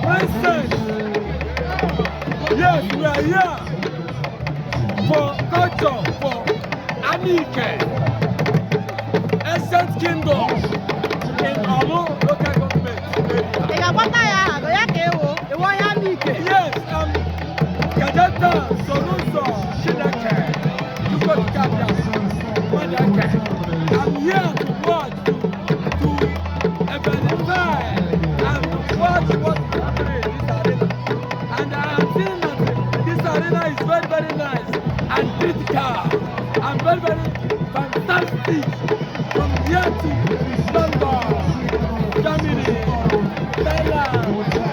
Listen, yes, we are here for culture, for Anike, Ancient Kingdom in Olu local government area. Yes, Kadeta Soruso Shidake, Yukotikabia, Madake. I'm here to watch, to verify and watch what's happening in this arena. And I have seen that this arena is very, very nice and critical and very, very fantastic. From here to London, Germany, Thailand,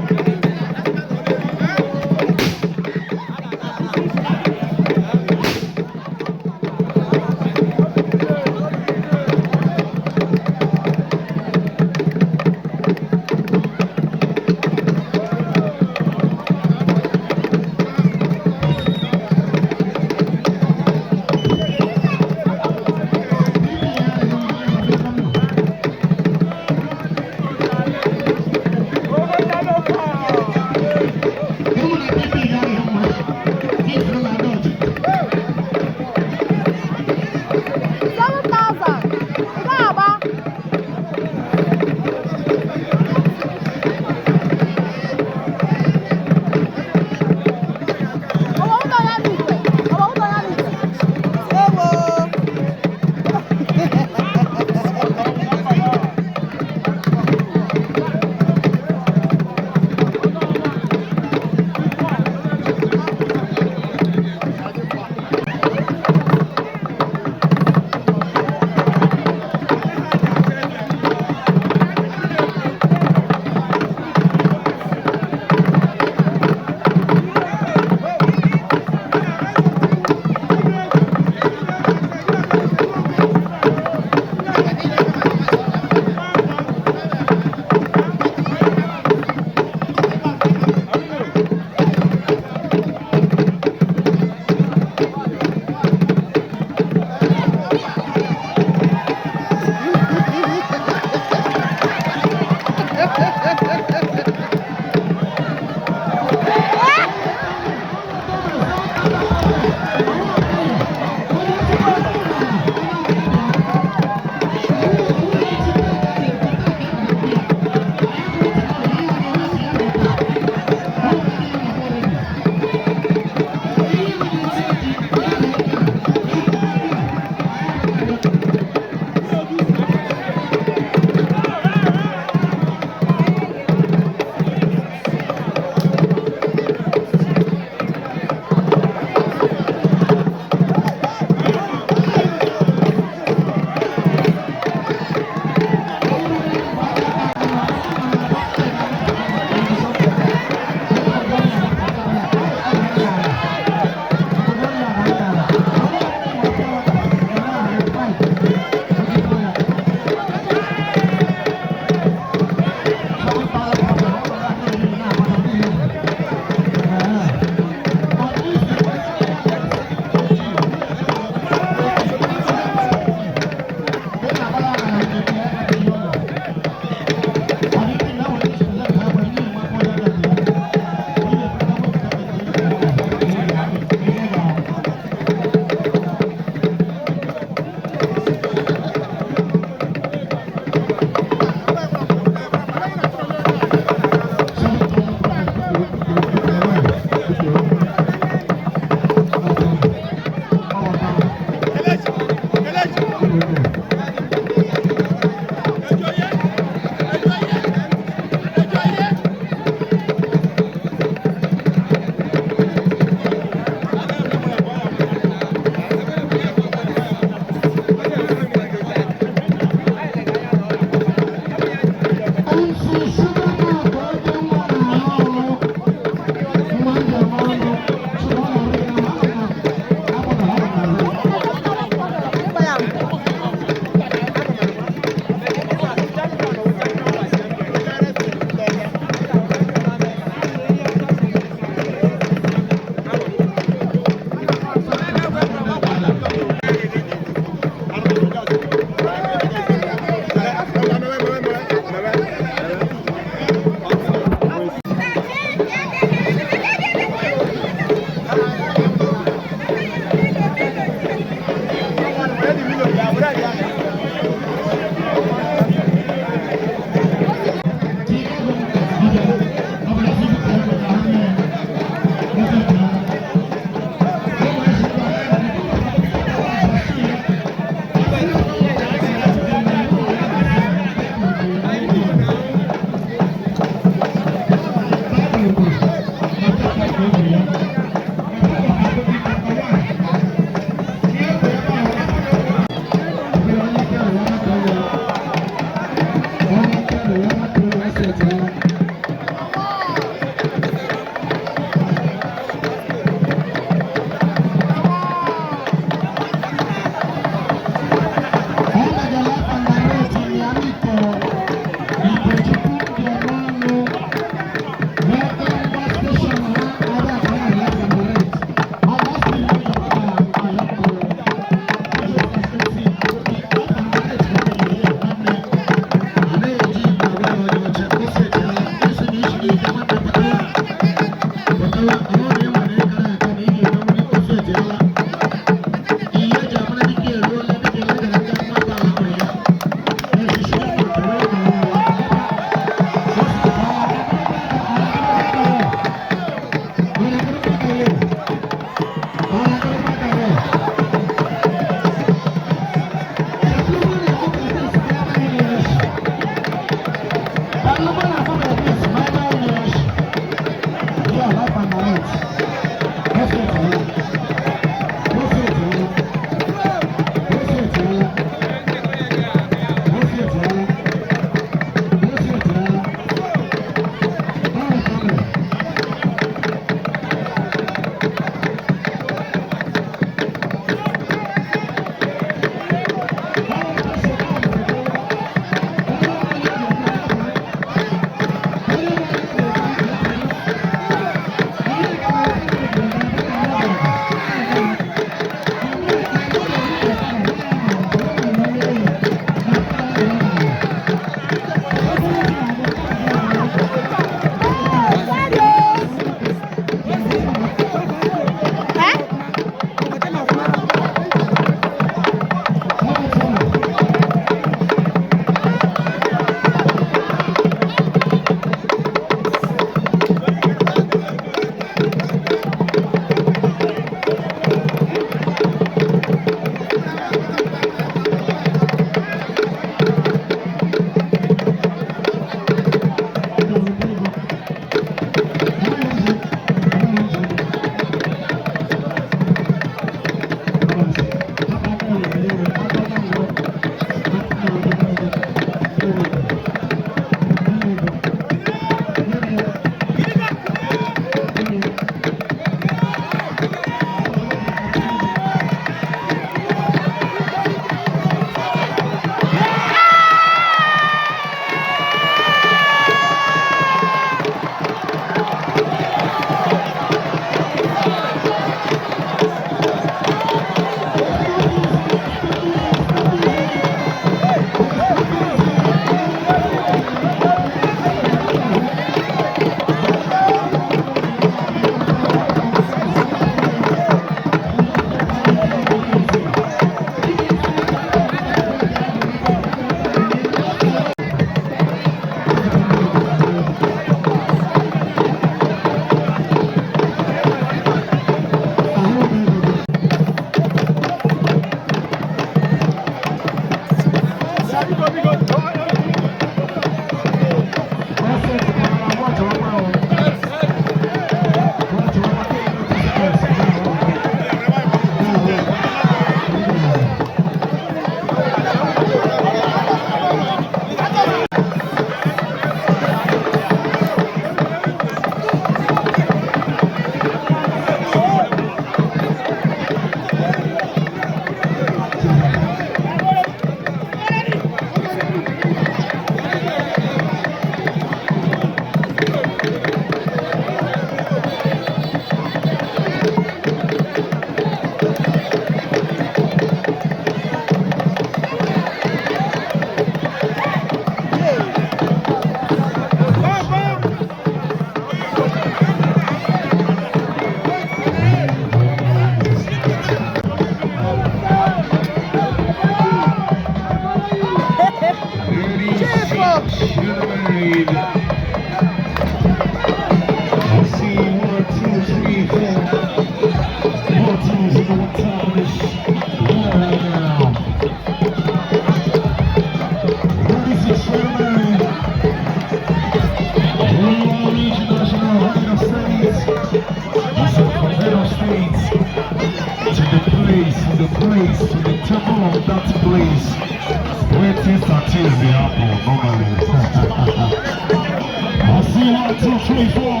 I see 1, 2, 3, 4.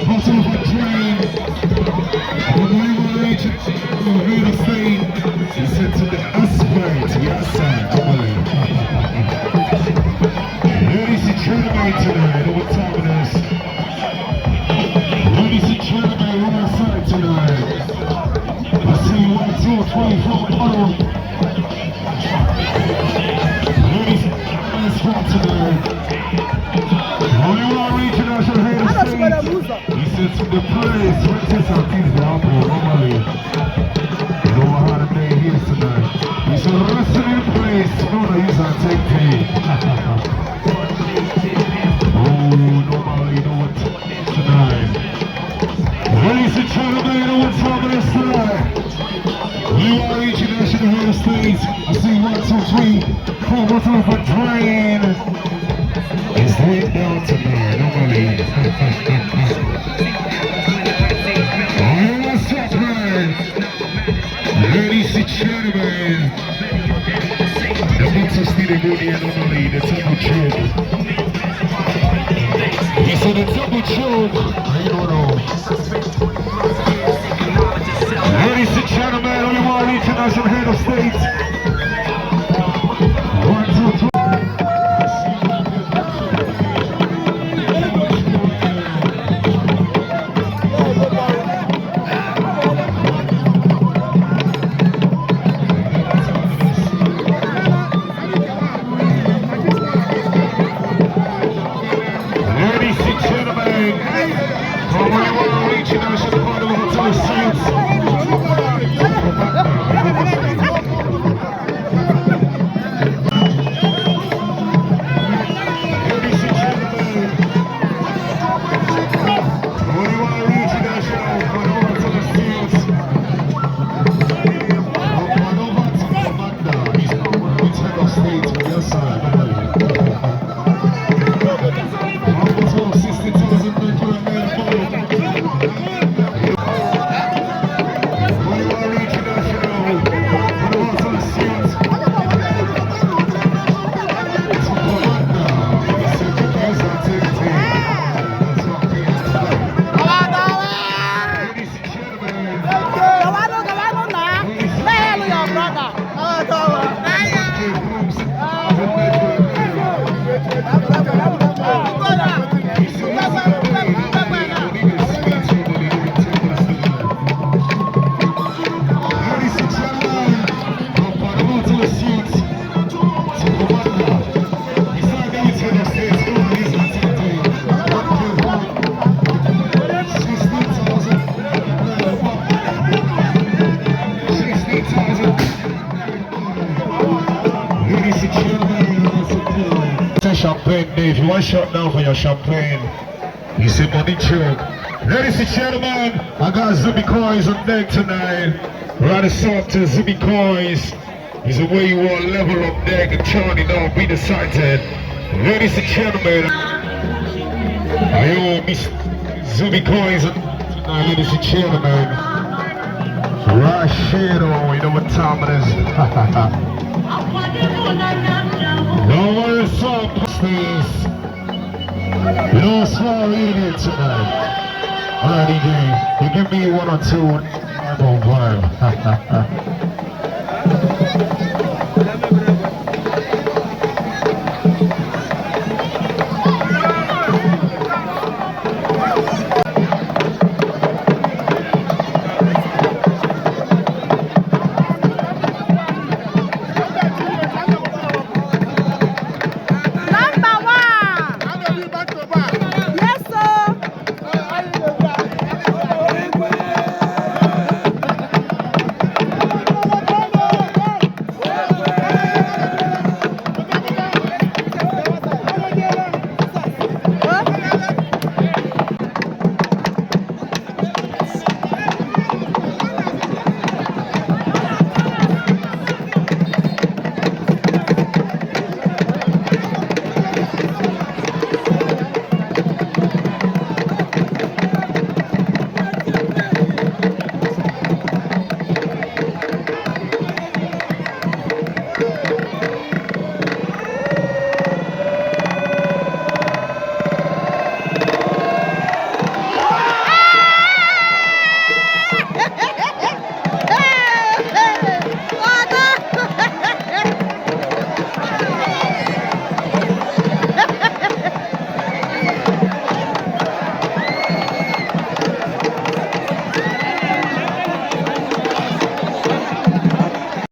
Bottom of a train. When we were reaching real estate, he said to the asphalt, yes sir, ladies and gentlemen tonight, what time it is? Ladies and gentlemen, we're outside tonight. I see 1, 2, 3, 4, bottom. Ladies and gentlemen, it's fun tonight. Only one region I should hear the stage. He said to the place, what is our things down for normally? You know how the day is tonight. He said, wrestling in place, no, no, he's not take pay. Oh, normally, you know what tonight. Ladies and gentlemen, you know what time it is tonight. Only one region I should hear the stage. I see 1, 2, 3, 4, bottom of a drain. It's laid down tonight, normally. Oh, what's up, man? Ladies and gentlemen, the boxers need to go there normally, the double choke. He said the double choke. I don't know. Ladies and gentlemen, only one international head of state. 1, 2, 3. Champagne, Dave. You want shot down for your champagne? You see money choke. Ladies and gentlemen, I got Zibby Coins on deck tonight. Rather soft to Zibby Coins. Is the way you want level up deck and Charlie now be decided. Ladies and gentlemen, I owe Miss Zibby Coins on tonight, ladies and gentlemen. Rashido, you know what time it is. Don't worry, son, please. You know, small reading it tonight. Alright, DJ, you give me 1 or 2. I'm on vibe.